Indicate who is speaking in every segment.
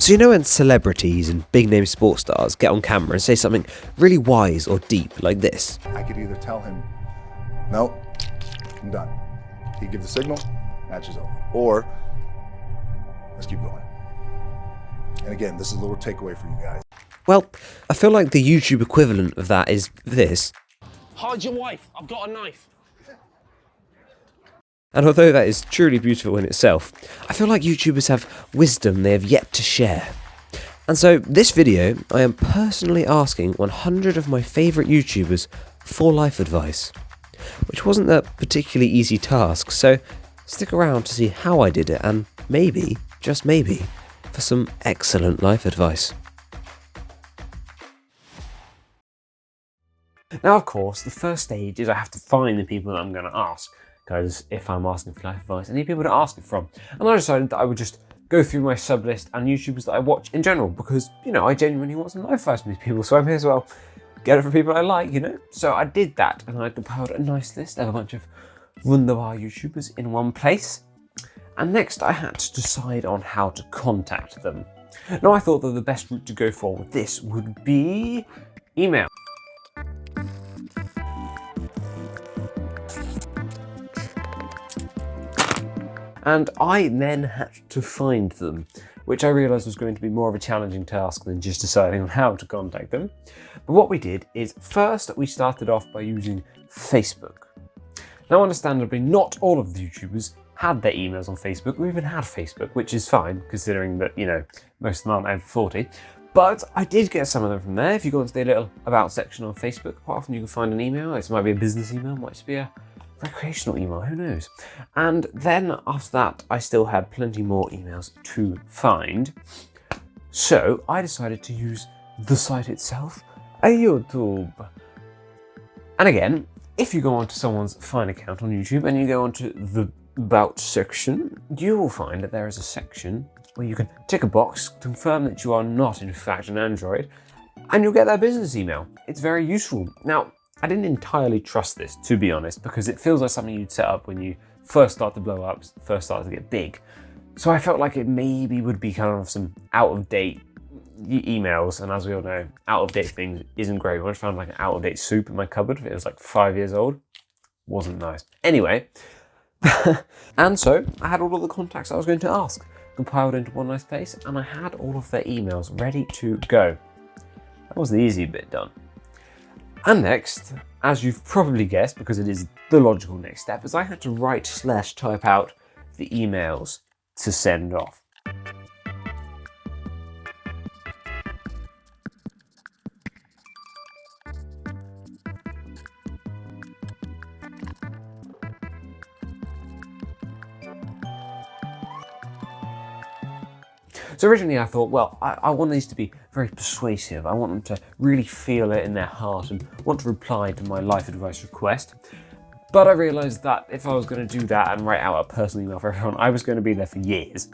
Speaker 1: So you know when celebrities and big name sports stars get on camera and say something really wise or deep like this?
Speaker 2: I could either tell him, no, I'm done. He'd give the signal, match is over. Or, let's keep going. And again, this is a little takeaway for you guys.
Speaker 1: Well, I feel like the YouTube equivalent of that is this.
Speaker 3: Hide your wife, I've got a knife.
Speaker 1: And although that is truly beautiful in itself, I feel like YouTubers have wisdom they have yet to share. And so this video, I am personally asking 100 of my favourite YouTubers for life advice, which wasn't a particularly easy task, so stick around to see how I did it and maybe, just maybe, for some excellent life advice.
Speaker 3: Now, of course, the first stage is I have to find the people that I'm going to ask. Because if I'm asking for life advice, I need people to ask it from. And I decided that I would just go through my sub list and YouTubers that I watch in general, because, you know, I genuinely want some life advice from these people, so I may as well get it from people I like, you know? So I did that, and I compiled a nice list of a bunch of wunderbar YouTubers in one place. And next I had to decide on how to contact them. Now, I thought that the best route to go for with this would be email. And I then had to find them, which I realised was going to be more of a challenging task than just deciding on how to contact them. But what we did is, first we started off by using Facebook. Now, understandably, not all of the YouTubers had their emails on Facebook, or even had Facebook, which is fine, considering that, you know, most of them aren't over 40. But I did get some of them from there. If you go into the little About section on Facebook, quite often you can find an email. It might be a business email, might just be a recreational email, who knows? And then after that, I still had plenty more emails to find. So I decided to use the site itself, a YouTube. And again, if you go onto someone's Find account on YouTube and you go onto the About section, you will find that there is a section where you can tick a box, confirm that you are not in fact an Android, and you'll get their business email. It's very useful. Now, I didn't entirely trust this, to be honest, because it feels like something you'd set up when you first start to blow up, first start to get big. So I felt like it maybe would be kind of some out-of-date emails, and as we all know, out-of-date things isn't great. I just found like an out-of-date soup in my cupboard. It was like 5 years old. Wasn't nice. Anyway, and so I had all of the contacts I was going to ask compiled into one nice place, and I had all of their emails ready to go. That was the easy bit done. And next, as you've probably guessed, because it is the logical next step, is I had to write/type out the emails to send off. So originally I thought, well, I want these to be very persuasive. I want them to really feel it in their heart and want to reply to my life advice request. But I realised that if I was going to do that and write out a personal email for everyone, I was going to be there for years.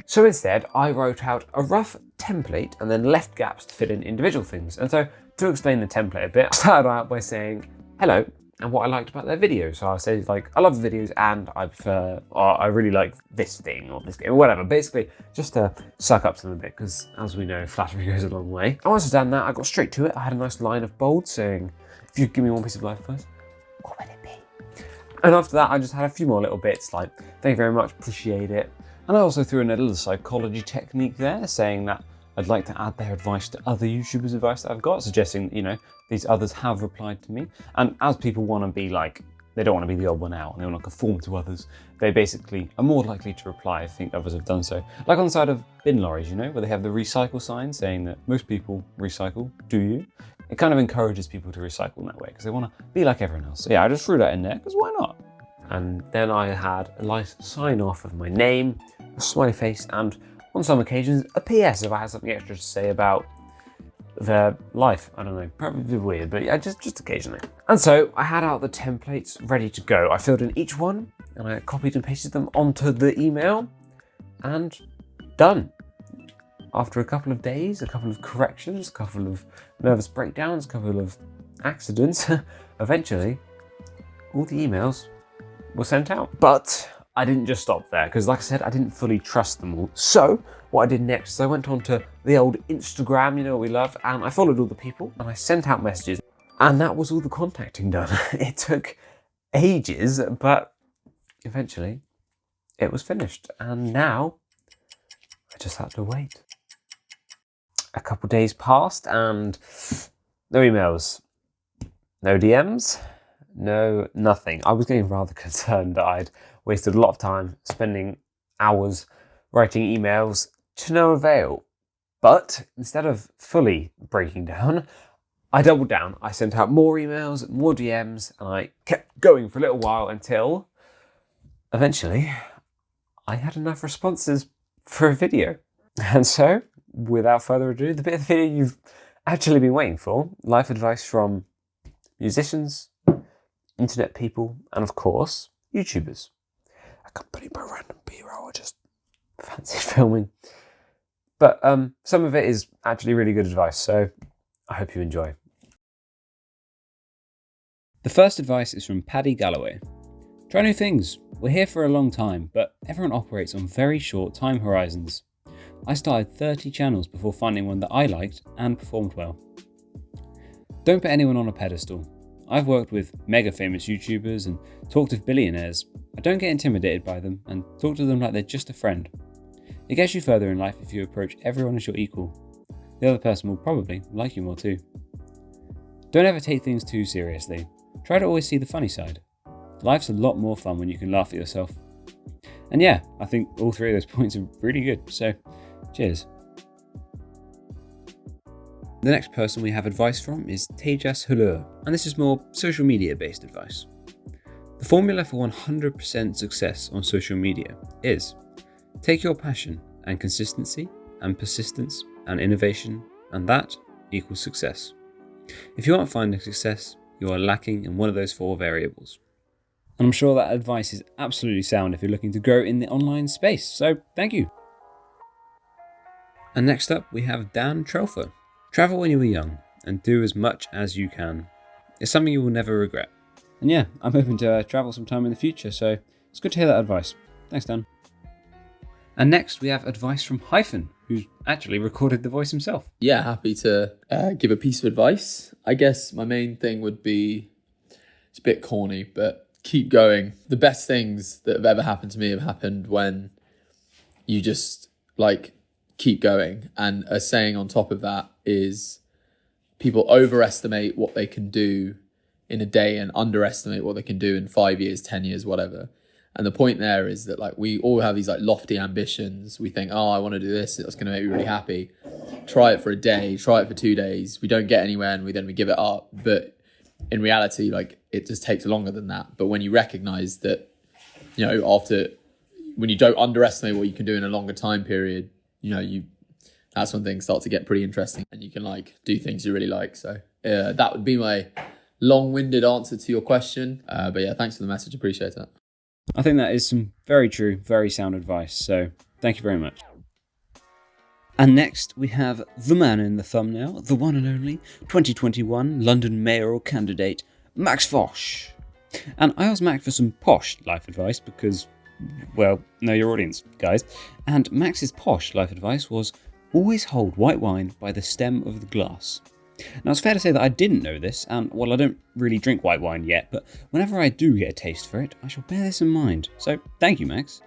Speaker 3: So instead, I wrote out a rough template and then left gaps to fit in individual things. And so to explain the template a bit, I started out by saying, hello, and what I liked about their videos. So I say like, I love the videos and I prefer, or I really like this thing or this game, or whatever. Basically, just to suck up to them a bit, because as we know, flattery goes a long way. And once I'd done that, I got straight to it. I had a nice line of bold saying, if you could give me one piece of life advice, what would it be? And after that, I just had a few more little bits like, thank you very much, appreciate it. And I also threw in a little psychology technique there, saying that I'd like to add their advice to other YouTubers' advice that I've got, suggesting, you know, these others have replied to me. And as people want to be like, they don't want to be the odd one out and they want to conform to others, they basically are more likely to reply if think others have done so. Like on the side of bin lorries, you know, where they have the recycle sign saying that most people recycle, do you? It kind of encourages people to recycle in that way because they want to be like everyone else. So yeah, I just threw that in there because why not? And then I had a nice sign off of my name, a smiley face, and on some occasions, a PS if I had something extra to say about their life. I don't know, probably weird, but yeah, just occasionally. And so I had out the templates ready to go. I filled in each one and I copied and pasted them onto the email and done. After a couple of days, a couple of corrections, a couple of nervous breakdowns, a couple of accidents, eventually all the emails were sent out. But I didn't just stop there because, like I said, I didn't fully trust them all. So what I did next is I went on to the old Instagram, you know what we love, and I followed all the people and I sent out messages, and that was all the contacting done. It took ages, but eventually it was finished, and now I just had to wait. A couple days passed and no emails, no DMs, no nothing. I was getting rather concerned that I'd wasted a lot of time spending hours writing emails to no avail. But instead of fully breaking down, I doubled down. I sent out more emails, more DMs, and I kept going for a little while until eventually I had enough responses for a video. And so, without further ado, the bit of the video you've actually been waiting for, life advice from musicians, internet people, and of course, YouTubers. Accompanied by random B-roll, I just fancied filming. But some of it is actually really good advice, so I hope you enjoy.
Speaker 4: The first advice is from Paddy Galloway. Try new things. We're here for a long time, but everyone operates on very short time horizons. I started 30 channels before finding one that I liked and performed well. Don't put anyone on a pedestal. I've worked with mega famous YouTubers and talked with billionaires. I don't get intimidated by them and talk to them like they're just a friend. It gets you further in life if you approach everyone as your equal. The other person will probably like you more too. Don't ever take things too seriously. Try to always see the funny side. Life's a lot more fun when you can laugh at yourself. And yeah, I think all three of those points are really good, so cheers. The next person we have advice from is Tejas Hulur, and this is more social media based advice. The formula for 100% success on social media is take your passion and consistency and persistence and innovation, and that equals success. If you aren't finding success, you are lacking in one of those 4 variables. And I'm sure that advice is absolutely sound if you're looking to grow in the online space, so thank you. And next up we have Dan Trelfer. Travel when you were young and do as much as you can. It's something you will never regret. And yeah, I'm hoping to travel sometime in the future, so it's good to hear that advice. Thanks, Dan. And next we have advice from Hyphen, who's actually recorded the voice himself.
Speaker 5: Yeah, happy to give a piece of advice. I guess my main thing would be, it's a bit corny, but keep going. The best things that have ever happened to me have happened when you just keep going. And a saying on top of that is people overestimate what they can do in a day and underestimate what they can do in 5 years, 10 years, whatever. And the point there is that we all have these lofty ambitions. We think, oh, I want to do this. It's going to make me really happy. Try it for a day, try it for 2 days. We don't get anywhere and we give it up. But in reality, it just takes longer than that. But when you recognize that, when you don't underestimate what you can do in a longer time period, that's when things start to get pretty interesting and you can do things you really like. So that would be my long-winded answer to your question. But yeah, thanks for the message. Appreciate it.
Speaker 4: I think that is some very true, very sound advice, so thank you very much. And next we have the man in the thumbnail, the one and only 2021 London mayoral candidate, Max Fosh. And I asked Max for some posh life advice because, well, know your audience, guys. And Max's posh life advice was always hold white wine by the stem of the glass. Now, it's fair to say that I didn't know this, and well, I don't really drink white wine yet, but whenever I do get a taste for it, I shall bear this in mind. So, thank you, Max.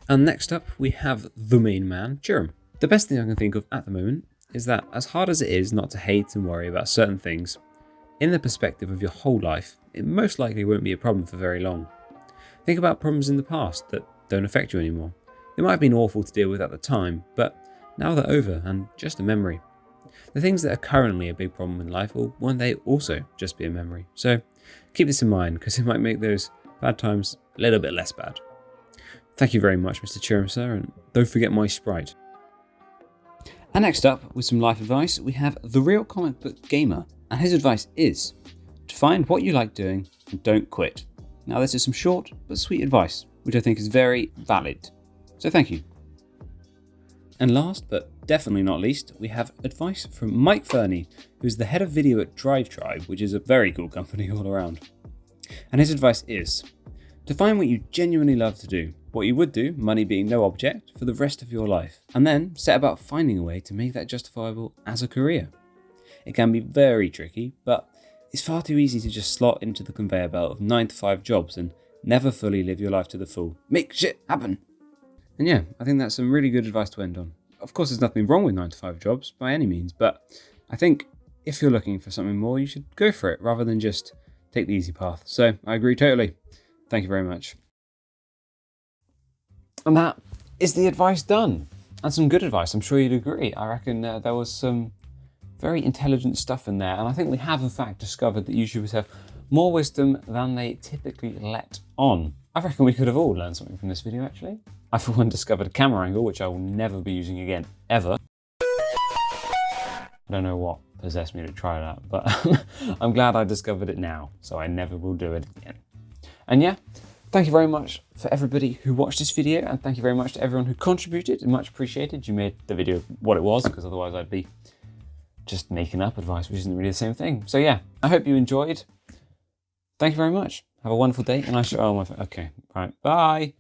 Speaker 4: And next up, we have the main man, Jerem. The best thing I can think of at the moment is that as hard as it is not to hate and worry about certain things, in the perspective of your whole life, it most likely won't be a problem for very long. Think about problems in the past that don't affect you anymore. They might have been awful to deal with at the time, but now they're over and just a memory. The things that are currently a big problem in life will one day also just be a memory. So keep this in mind because it might make those bad times a little bit less bad. Thank you very much, Mr. Chirham, sir, and don't forget my Sprite. And next up, with some life advice, we have the real comic book gamer, and his advice is to find what you like doing and don't quit. Now, this is some short but sweet advice, which I think is very valid. So thank you. And last, but definitely not least, we have advice from Mike Fernie, who's the head of video at Drive Tribe, which is a very cool company all around. And his advice is to find what you genuinely love to do what you would do, money being no object, for the rest of your life, and then set about finding a way to make that justifiable as a career. It can be very tricky, but it's far too easy to just slot into the conveyor belt of 9 to 5 jobs and never fully live your life to the full. Make shit happen! And yeah, I think that's some really good advice to end on. Of course, there's nothing wrong with 9 to 5 jobs by any means, but I think if you're looking for something more, you should go for it rather than just take the easy path. So I agree totally. Thank you very much.
Speaker 3: And that is the advice done. And some good advice, I'm sure you'd agree. I reckon there was some very intelligent stuff in there. And I think we have in fact discovered that YouTubers have more wisdom than they typically let on. I reckon we could have all learned something from this video actually. I for one discovered a camera angle, which I will never be using again, ever. I don't know what possessed me to try that, but I'm glad I discovered it now, so I never will do it again. And yeah, thank you very much for everybody who watched this video, and thank you very much to everyone who contributed. Much appreciated. You made the video what it was, because otherwise I'd be just making up advice, which isn't really the same thing. So yeah, I hope you enjoyed. Thank you very much. Have a wonderful day, and I shall. Oh my. Okay, right. Bye.